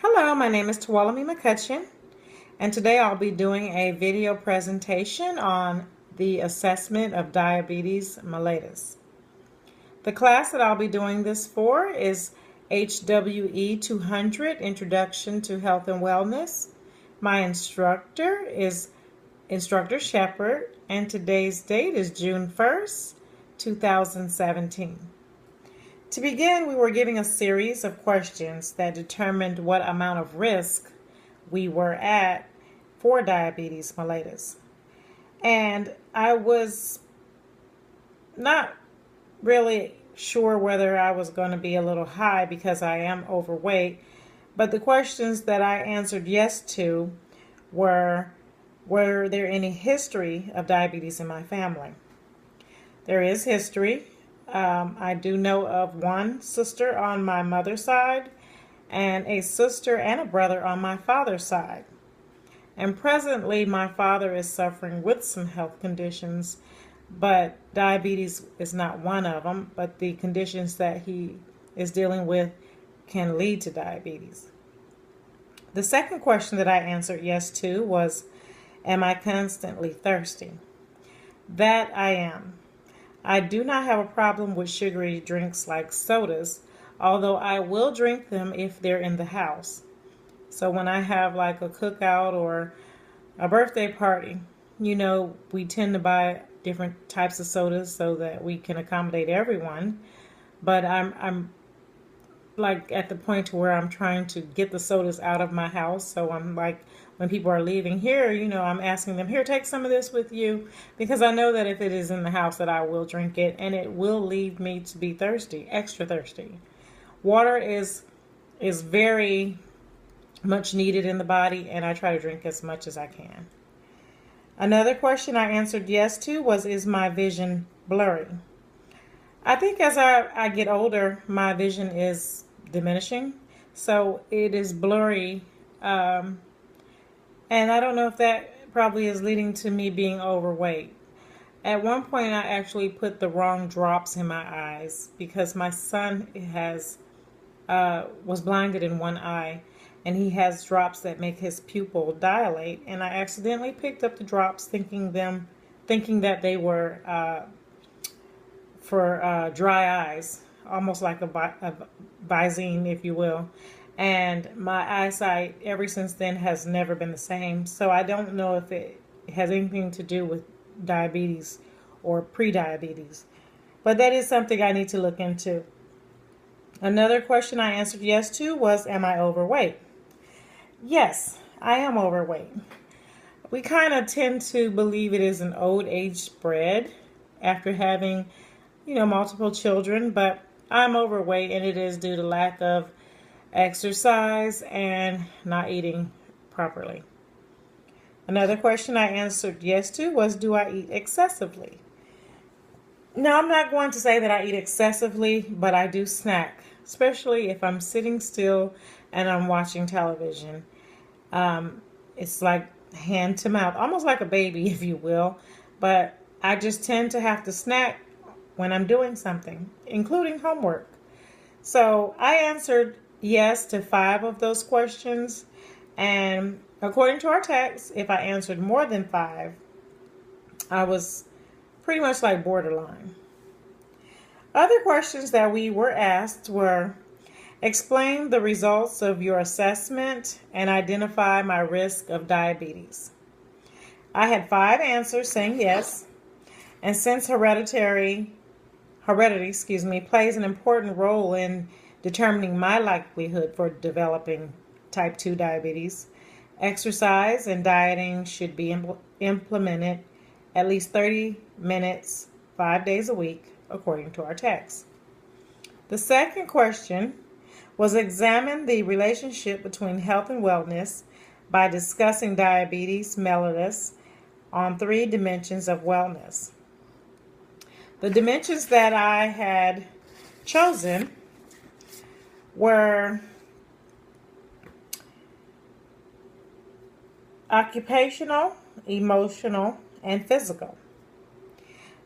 Hello, my name is Tuolumne McCutcheon, and today I'll be doing a video presentation on the assessment of diabetes mellitus. The class that I'll be doing this for is HWE 200, Introduction to Health and Wellness. My instructor is Instructor Shepard, and today's date is June 1st, 2017. To begin, we were given a series of questions that determined what amount of risk we were at for diabetes mellitus. And I was not really sure whether I was going to be a little high because I am overweight, but the questions that I answered yes to were there any history of diabetes in my family? There is history. I do know of one sister on my mother's side and a sister and a brother on my father's side. And presently my father is suffering with some health conditions, but diabetes is not one of them, but the conditions that he is dealing with can lead to diabetes. The second question that I answered yes to was, am I constantly thirsty? That I am. I do not have a problem with sugary drinks like sodas, although I will drink them if they're in the house. So when I have like a cookout or a birthday party, we tend to buy different types of sodas so that we can accommodate everyone. But I'm like at the point where I'm trying to get the sodas out of my house. So I'm like, when people are leaving here, I'm asking them, here, take some of this with you, because I know that if it is in the house that I will drink it and it will leave me to be thirsty, extra thirsty. Water is very much needed in the body, and I try to drink as much as I can. Another question I answered yes to was, is my vision blurry? I think as I get older, my vision is diminishing, so it is blurry, and I don't know if that probably is leading to me being overweight. At one point, I actually put the wrong drops in my eyes because my son was blinded in one eye, and he has drops that make his pupil dilate, and I accidentally picked up the drops thinking that they were for dry eyes, almost like a Visine, if you will. And my eyesight ever since then has never been the same. So I don't know if it has anything to do with diabetes or pre-diabetes. But that is something I need to look into. Another question I answered yes to was, am I overweight? Yes, I am overweight. We kind of tend to believe it is an old age spread after having, multiple children, but I'm overweight, and it is due to lack of exercise and not eating properly. Another question I answered yes to was, do I eat excessively? Now, I'm not going to say that I eat excessively, but I do snack, especially if I'm sitting still and I'm watching television. It's like hand to mouth, almost like a baby, if you will, but I just tend to have to snack when I'm doing something, including homework. So I answered yes to 5 of those questions, and according to our text, if I answered more than 5, I was pretty much like borderline. Other questions that we were asked were, explain the results of your assessment and identify my risk of diabetes. I had 5 answers saying yes, and since heredity plays an important role in determining my likelihood for developing type 2 diabetes, exercise and dieting should be implemented at least 30 minutes, 5 days a week, according to our text. The second question was, examine the relationship between health and wellness by discussing diabetes mellitus on 3 dimensions of wellness. The dimensions that I had chosen were occupational, emotional, and physical.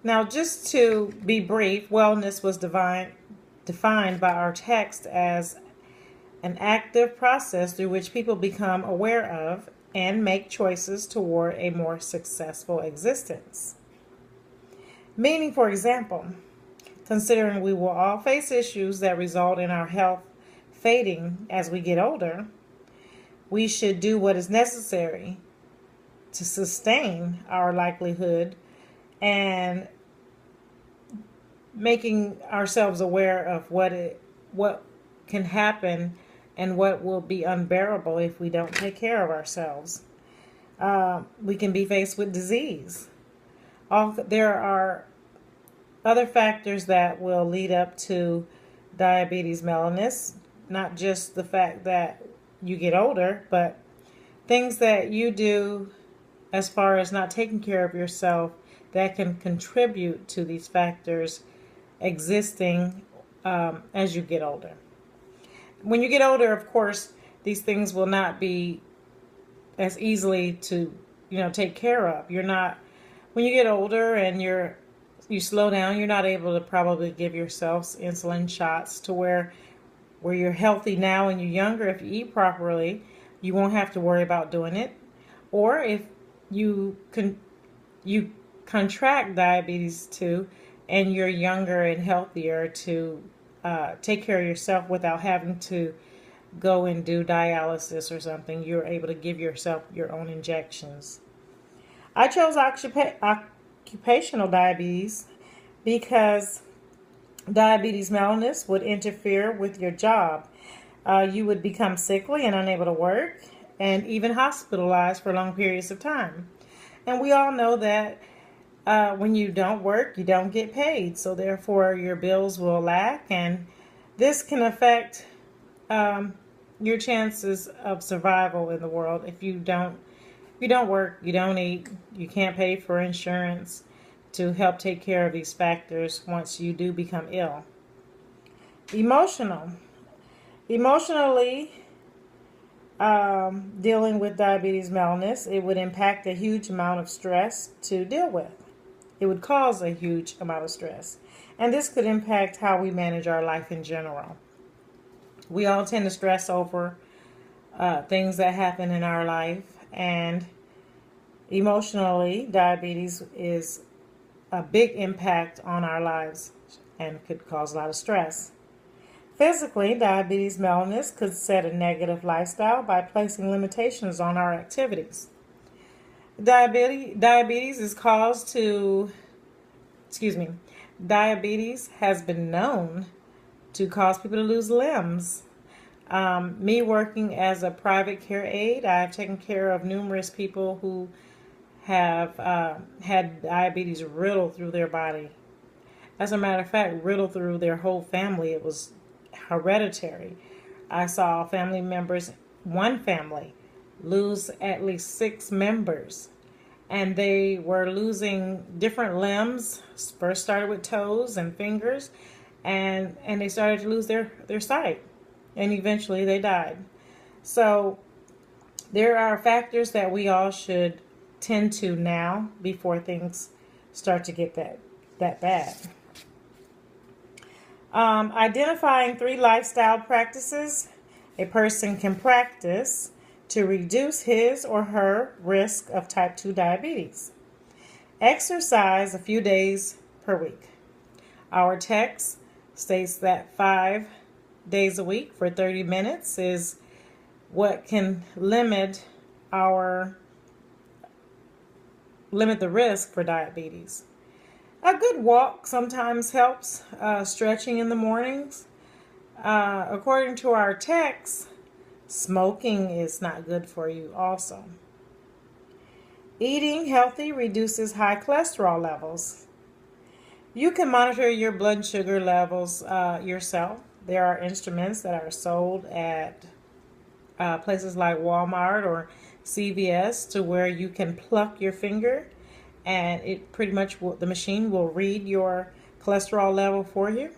Now, just to be brief, wellness was defined by our text as an active process through which people become aware of and make choices toward a more successful existence. Meaning, for example, considering we will all face issues that result in our health fading as we get older, we should do what is necessary to sustain our livelihood and making ourselves aware of what can happen and what will be unbearable if we don't take care of ourselves. We can be faced with disease. There are other factors that will lead up to diabetes mellitus, not just the fact that you get older, but things that you do as far as not taking care of yourself that can contribute to these factors existing as you get older. When you get older, of course, these things will not be as easily to take care of. When you get older and you slow down, you're not able to probably give yourselves insulin shots to where you're healthy now and you're younger. If you eat properly, you won't have to worry about doing it. Or if you contract diabetes too, and you're younger and healthier, to take care of yourself without having to go and do dialysis or something, you're able to give yourself your own injections. I chose occupational diabetes because diabetes mellitus would interfere with your job. You would become sickly and unable to work, and even hospitalized for long periods of time. And we all know that when you don't work, you don't get paid. So therefore, your bills will lack, and this can affect your chances of survival in the world. If you don't work, you don't eat, you can't pay for insurance to help take care of these factors once you do become ill. Emotionally, dealing with diabetes mellitus, it would impact a huge amount of stress to deal with. It would cause a huge amount of stress. And this could impact how we manage our life in general. We all tend to stress over things that happen in our life, and emotionally, diabetes is a big impact on our lives and could cause a lot of stress. Physically, diabetes mellitus could set a negative lifestyle by placing limitations on our activities. Diabetes has been known to cause people to lose limbs. Me working as a private care aide, I've taken care of numerous people who have had diabetes riddled through their body. As a matter of fact, riddled through their whole family. It was hereditary. I saw one family, lose at least 6 members. And they were losing different limbs. First started with toes and fingers, and they started to lose their sight. And eventually they died. So there are factors that we all should tend to now before things start to get that bad. Identifying 3 lifestyle practices a person can practice to reduce his or her risk of type 2 diabetes. Exercise a few days per week. Our text states that 5 days a week for 30 minutes is what can limit the risk for diabetes. A good walk sometimes helps, stretching in the mornings. According to our text, smoking is not good for you also. Eating healthy reduces high cholesterol levels. You can monitor your blood sugar levels yourself. There are instruments that are sold at places like Walmart or CVS to where you can pluck your finger, and it pretty much the machine will read your cholesterol level for you.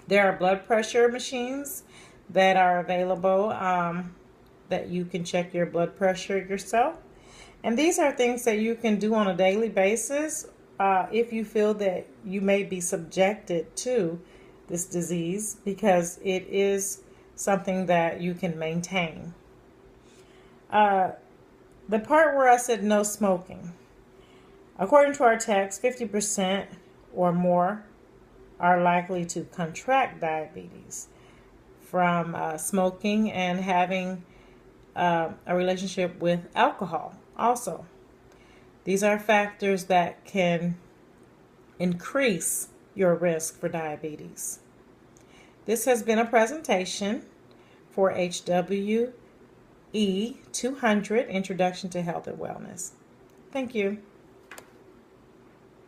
There are blood pressure machines that are available that you can check your blood pressure yourself. And these are things that you can do on a daily basis if you feel that you may be subjected to this disease, because it is something that you can maintain. The part where I said no smoking. According to our text, 50% or more are likely to contract diabetes from smoking and having a relationship with alcohol also. These are factors that can increase your risk for diabetes. This has been a presentation for HWE 200, Introduction to Health and Wellness. Thank you.